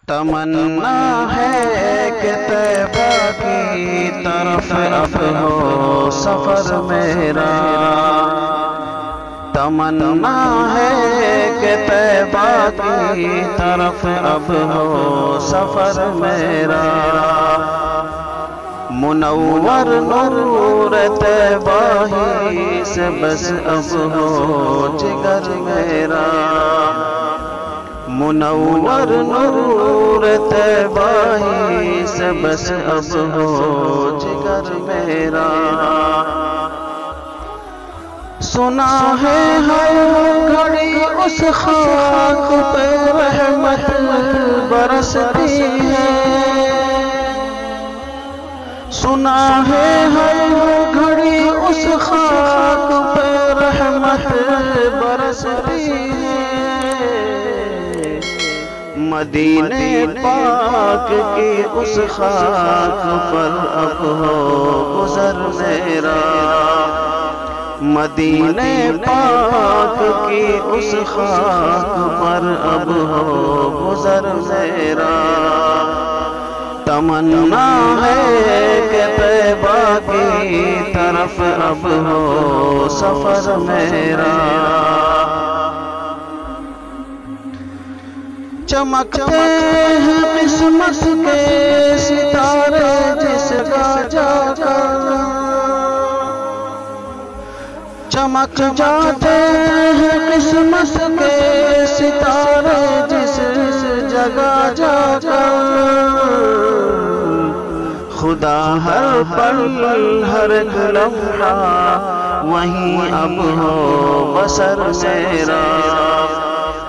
تمنا ہے کہ طیبہ کی طرف اب ہو سفر میرا، تمنا ہے کہ طیبہ کی طرف اب ہو سفر میرا، منور نور طیبہ ہی سے بس اب ہو جگر میرا، منور نور طیبہ ہی سے بس اب ہو جگر میرا، سنا ہے ہر گھڑی اس خاک پہ رحمت برستی ہے، سنا ہے ہر گھڑی اس خاک پہ رحمت برستی ہے، مدینے پاک کی اس خاک پر اب ہو گزر میرا، مدینے پاک کی اس خاک پر اب ہو گزر میرا، تمنا ہے کہ طیبہ کی طرف اب ہو سفر میرا، چمکتے ہیں قسمت کے ستارے جس کا جا کر، چمک جاتے ہیں قسمت کے ستارے جس جگہ جا کر، خدا ہر پل ہر لمحہ وہیں اب ہو بسر میرا،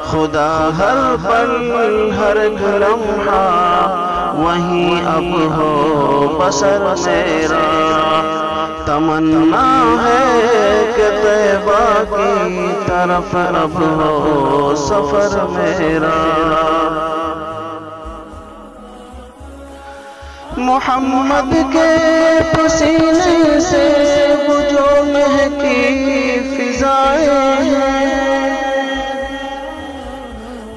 خدا ہر پل ہر لمحہ وہیں اب ہو بسر میرا، تمنا ہے کہ طیبہ کی طرف اب ہو سفر میرا، محمد کے پسینے سے وہ جو مہکی فضائیں ہیں،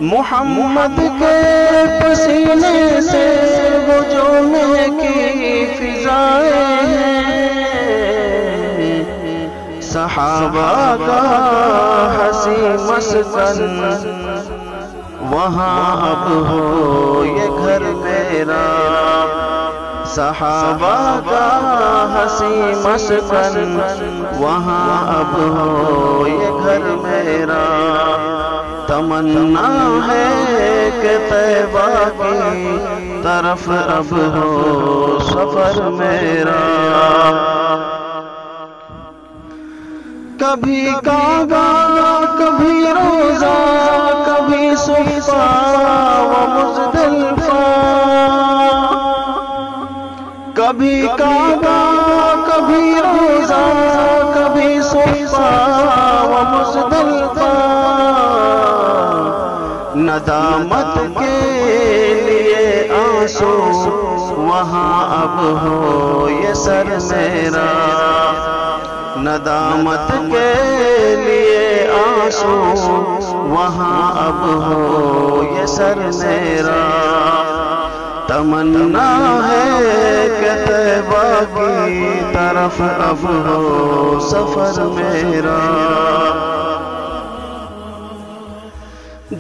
محمد کے پسینے سے وہ جو مہکی فضائیں ہیں، صحابہ کا حسین مسکن وہاں اب ہو یہ گھر میرا، صحابہ کا حسین مسکن وہاں اب ہو یہ گھر میرا، تمنا ہے کہ طیبہ کی طرف اب ہو سفر میرا، کبھی کعبہ کبھی روضہ کبھی صفا و مزدلفہ، کبھی کعبہ کبھی روضہ کبھی صفا و مزدلفہ، ندامت کے لیے آنسو وہاں اب ہو یہ سر میرا، ندامت کے لیے آنسو وہاں اب ہو یہ سر میرا، تمنا ہے کہ طیبہ کی طرف اب ہو سفر میرا،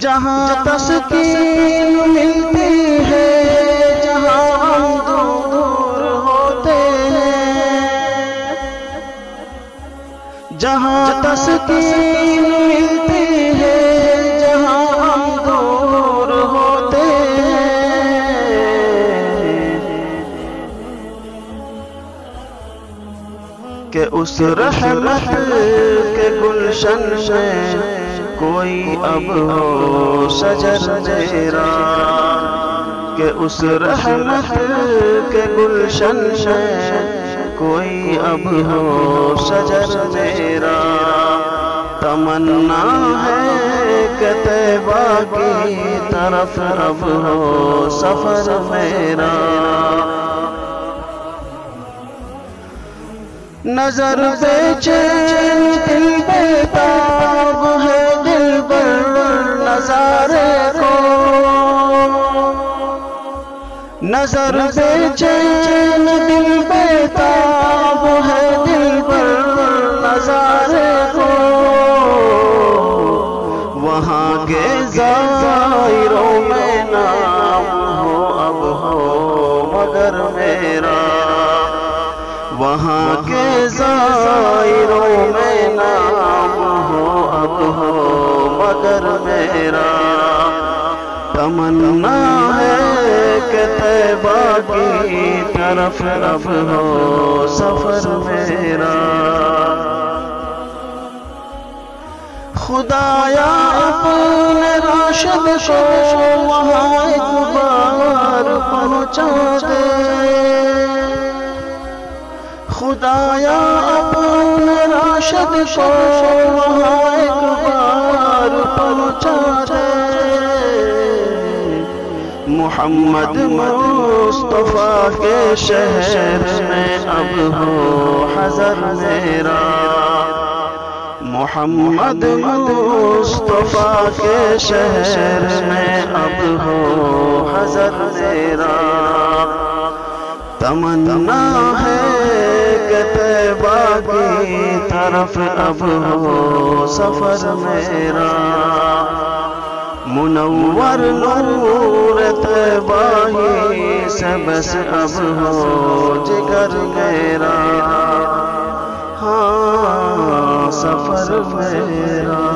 جہاں تسکین ملتی ہے جہاں ہم دور ہوتے ہیں، جہاں تسکین ملتی ہے جہاں ہم دور ہوتے ہیں، کہ اس رحمت کے گلشن میں کوئی اب ہو شجر میرا، کہ اس رحمت کے گلشن میں کوئی اب ہو شجر میرا، تمنا ہے کہ طیبہ کی طرف اب ہو سفر میرا، نظر بے چین دل بیتاب ہے دل بر نظارے کو، نظر بے چین دل بیتاب ہے دل پر نظارے کو، وہاں کے زائروں میں نام ہو اب ہو مگر میرا، وہاں کے زائروں میں نام ہو اب ہو مگر میرا، تمنا ہے کہ طیبہ کی طرف اب ہو سفر میرا، خدایا اپنے راشد کو وہاں ایک بار پہنچا دے، خدایا اپنے راشد کو وہاں ایک بار پہنچا دے، محمد مصطفیٰ کے شہر میں اب ہو حضر میرا، محمد مصطفیٰ کے شہر میں اب ہو حضر میرا، تمنا ہے کہ طیبہ کی طرف اب ہو سفر میرا، منور نور طیبہ ہی سے بس اب ہو جگر میرا، ہاں سفر میرا۔